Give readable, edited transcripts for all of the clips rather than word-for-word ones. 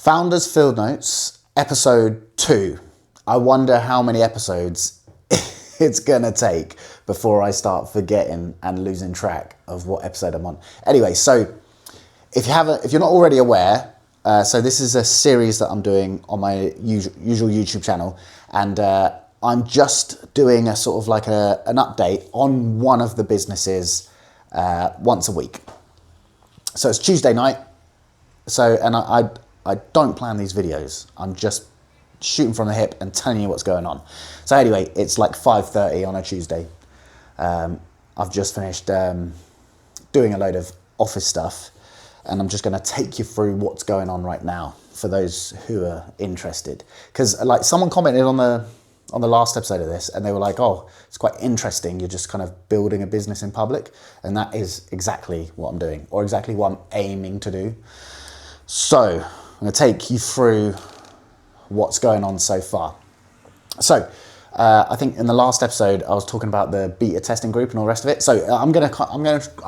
Founders Field Notes, episode 2. I wonder how many episodes it's gonna take before I start forgetting and losing track of what episode I'm on. Anyway, so if you're not already aware, so this is a series that I'm doing on my usual YouTube channel, and I'm just doing a sort of like an update on one of the businesses once a week. So it's Tuesday night. So, and I don't plan these videos. I'm just shooting from the hip and telling you what's going on. So anyway, it's like 5:30 on a Tuesday. I've just finished doing a load of office stuff, and I'm just going to take you through what's going on right now for those who are interested. Because like someone commented on the last episode of this, and they were like, "Oh, it's quite interesting. You're just kind of building a business in public," and that is exactly what I'm doing, or exactly what I'm aiming to do. So I'm going to take you through what's going on so far. So I think in the last episode I was talking about the beta testing group and all the rest of it. So I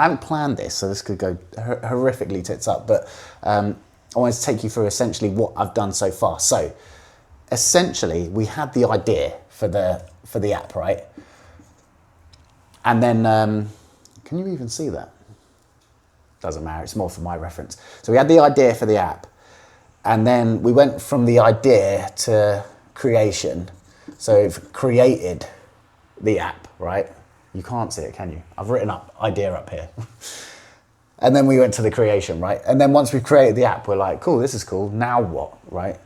haven't planned this, so this could go horrifically tits up, but I wanted to take you through essentially what I've done so far. So essentially we had the idea for the app, right? And then can you even see that? Doesn't matter, it's more for my reference. So we had the idea for the app, and then we went from the idea to creation. So we've created the app, right? You can't see it, can you? I've written up idea up here. And then we went to the creation, right? And then once we've created the app, we're like, cool, this is cool, now what, right?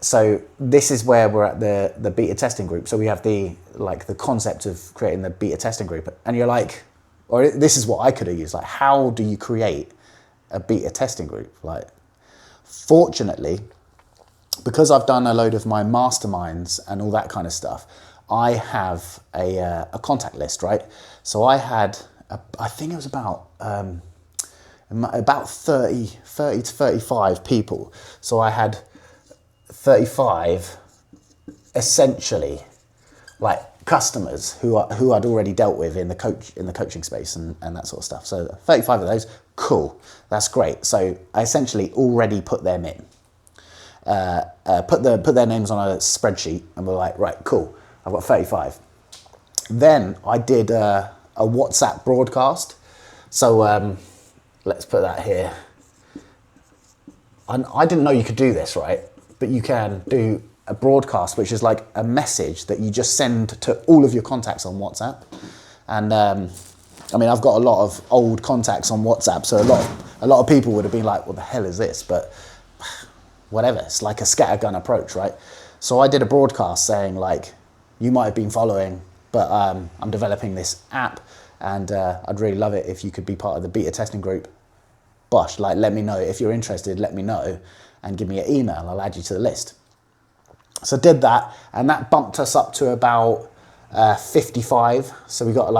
So this is where we're at the beta testing group. So we have the concept of creating the beta testing group, and you're like, or this is what I could have used, like, how do you create a beta testing group? Like, fortunately, because I've done a load of my masterminds and all that kind of stuff, I have a contact list, right? So I had, I think it was about 30 to 35 people. So I had 35 essentially like customers who I'd already dealt with in the coaching space and that sort of stuff. So 35 of those, cool, that's great. So I essentially already put them in, put their names on a spreadsheet, and we're like, right, cool, I've got 35. Then I did a WhatsApp broadcast. So let's put that here. I didn't know you could do this, right? But you can do a broadcast, which is like a message that you just send to all of your contacts on WhatsApp. And I mean, I've got a lot of old contacts on WhatsApp, so a lot of people would have been like, what the hell is this? But whatever, it's like a scattergun approach, right? So I did a broadcast saying like, you might have been following, but I'm developing this app, and I'd really love it if you could be part of the beta testing group. Bosh, like, let me know if you're interested, let me know, and give me an email, I'll add you to the list. So did that, and that bumped us up to about 55. So we got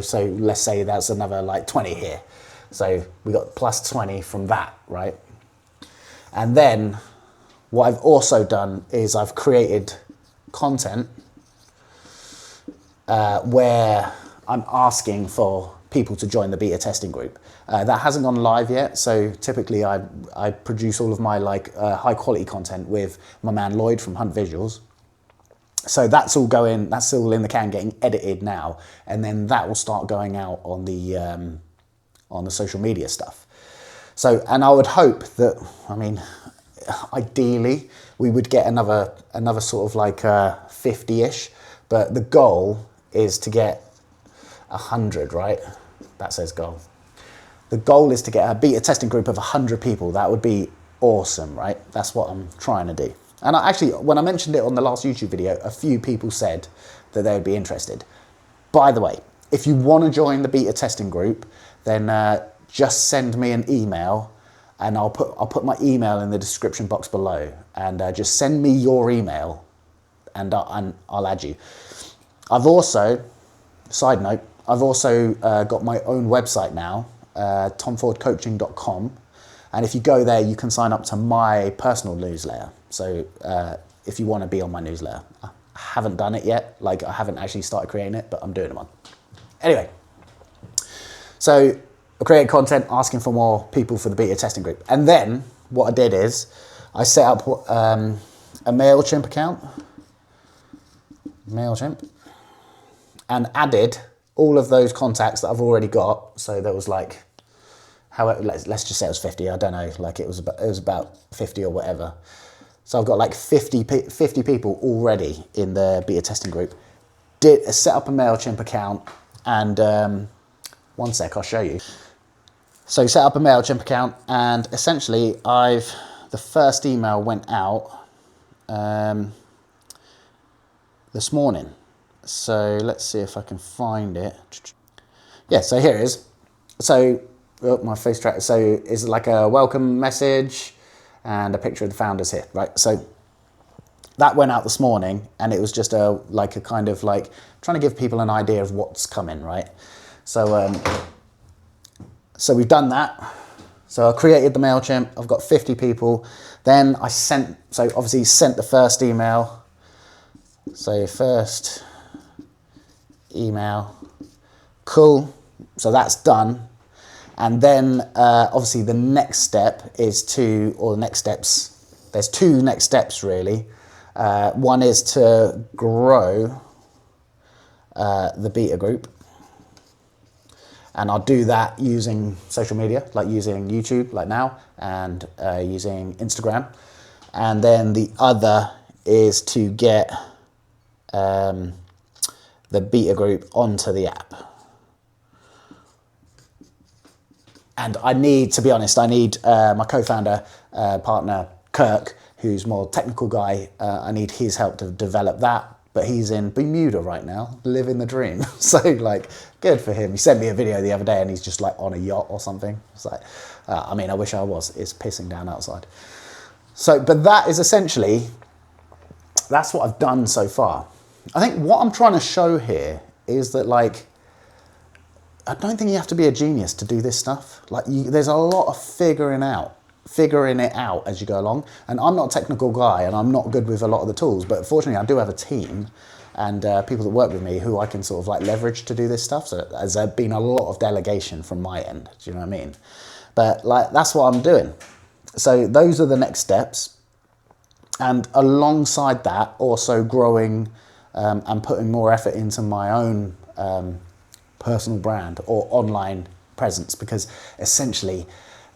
so let's say that's another like 20 here. So we got plus 20 from that, right? And then what I've also done is I've created content where I'm asking for people to join the beta testing group. That hasn't gone live yet, so typically I produce all of my high quality content with my man Lloyd from Hunt Visuals. So that's all in the can, getting edited now, and then that will start going out on the social media stuff. So, and I would hope that, I mean, ideally we would get another sort of like 50-ish, but the goal is to get 100, right? That says goal. The goal is to get a beta testing group of 100 people. That would be awesome, right? That's what I'm trying to do. And when I mentioned it on the last YouTube video, a few people said that they would be interested. By the way, if you want to join the beta testing group, then just send me an email, and I'll put my email in the description box below, and just send me your email, and I'll add you. I've also, side note, I've also got my own website now, tomfordcoaching.com, and if you go there, you can sign up to my personal newsletter. So if you want to be on my newsletter, I haven't done it yet, I haven't actually started creating it, but I'm doing one. Anyway, so I created content asking for more people for the beta testing group. And then what I did is I set up a MailChimp account, MailChimp, and added all of those contacts that I've already got. So there was like, let's just say it was 50. I don't know, like it was about 50 or whatever. So I've got like 50 people already in the beta testing group. Set up a MailChimp account, and one sec, I'll show you. So set up a MailChimp account, and essentially the first email went out this morning. So let's see if I can find it. Yeah, so here it is. So my face track. So it's like a welcome message and a picture of the founders here, right? So that went out this morning, and it was just a kind of like trying to give people an idea of what's coming, right? So so we've done that. So I created the MailChimp. I've got 50 people. Then I sent the first email. So first email, cool. So that's done. And then obviously the next step is there's two next steps really. One is to grow the beta group. And I'll do that using social media, like using YouTube, like now, and using Instagram. And then the other is to get the beta group onto the app. And to be honest, I need my co-founder, partner, Kirk, who's more technical guy. I need his help to develop that. But he's in Bermuda right now, living the dream. So like, good for him. He sent me a video the other day, and he's just like on a yacht or something. It's like, I mean, I wish I was. It's pissing down outside. So, but that is essentially, that's what I've done so far. I think what I'm trying to show here is that like, I don't think you have to be a genius to do this stuff. Like, there's a lot of figuring it out as you go along. And I'm not a technical guy, and I'm not good with a lot of the tools, but fortunately I do have a team and people that work with me who I can sort of like leverage to do this stuff. So there's been a lot of delegation from my end, do you know what I mean? But like, that's what I'm doing. So those are the next steps. And alongside that, also growing and putting more effort into my own personal brand or online presence, because essentially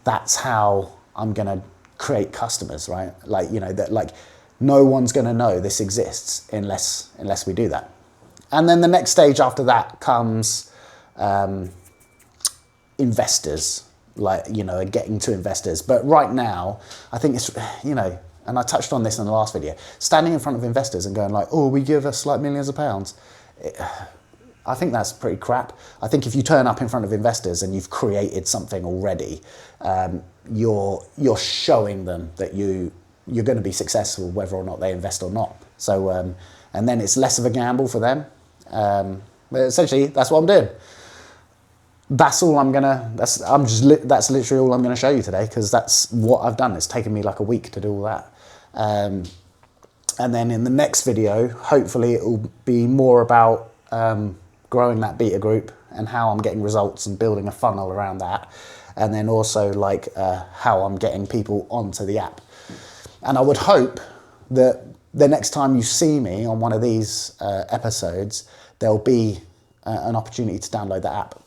that's how I'm gonna create customers, right? Like, you know, that like no one's gonna know this exists unless we do that. And then the next stage after that comes investors, like, you know, getting to investors. But right now, I think it's, you know, and I touched on this in the last video, standing in front of investors and going like, oh, we give us like millions of pounds. I think that's pretty crap. I think if you turn up in front of investors and you've created something already, you're showing them that you're going to be successful whether or not they invest or not. So and then it's less of a gamble for them. But essentially, that's what I'm doing. That's literally all I'm gonna show you today, because that's what I've done. It's taken me like a week to do all that. And then in the next video, hopefully it will be more about growing that beta group and how I'm getting results and building a funnel around that. And then also like how I'm getting people onto the app. And I would hope that the next time you see me on one of these episodes, there'll be an opportunity to download the app.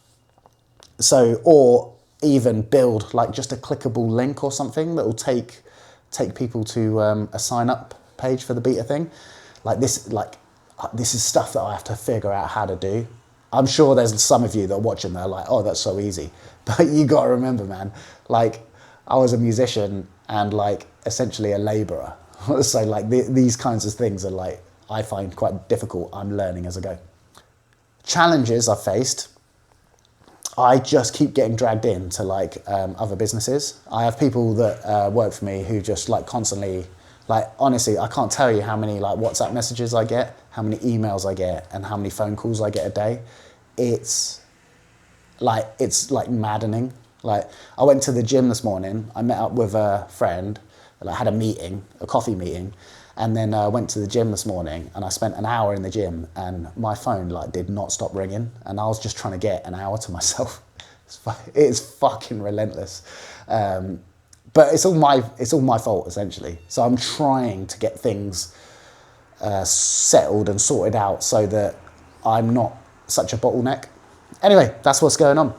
So, or even build like just a clickable link or something that will take people to a sign up page for the beta thing. This is stuff that I have to figure out how to do. I'm sure there's some of you that are watching, they're like, oh, that's so easy. But you got to remember, man, like I was a musician and like essentially a laborer. So like these kinds of things are like, I find quite difficult. I'm learning as I go. Challenges I've faced, I just keep getting dragged into like other businesses. I have people that work for me who just like constantly, like honestly, I can't tell you how many like WhatsApp messages I get, how many emails I get, and how many phone calls I get a day. It's like maddening. Like I went to the gym this morning. I met up with a friend, like had a meeting, a coffee meeting, and then I went to the gym this morning and I spent an hour in the gym and my phone like did not stop ringing, and I was just trying to get an hour to myself. It's fucking relentless. But it's all my fault essentially. So I'm trying to get things settled and sorted out so that I'm not such a bottleneck. Anyway, that's what's going on.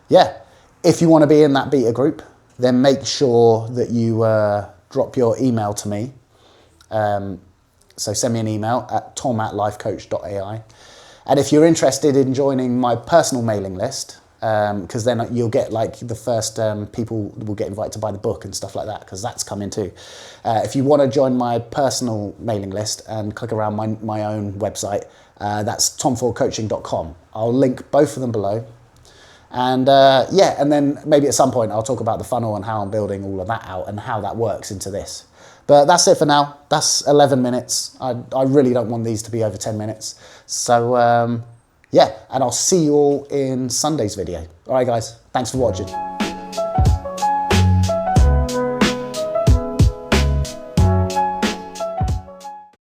Yeah, if you want to be in that beta group, then make sure that you drop your email to me. So send me an email at tom@lifecoach.ai. And if you're interested in joining my personal mailing list, because then you'll get like the first people will get invited to buy the book and stuff like that, because that's coming too. If you want to join my personal mailing list and click around my own website, that's tomfordcoaching.com. I'll link both of them below. And yeah, and then maybe at some point I'll talk about the funnel and how I'm building all of that out and how that works into this. But that's it for now. That's 11 minutes. I really don't want these to be over 10 minutes. So yeah, and I'll see you all in Sunday's video. All right, guys, thanks for watching.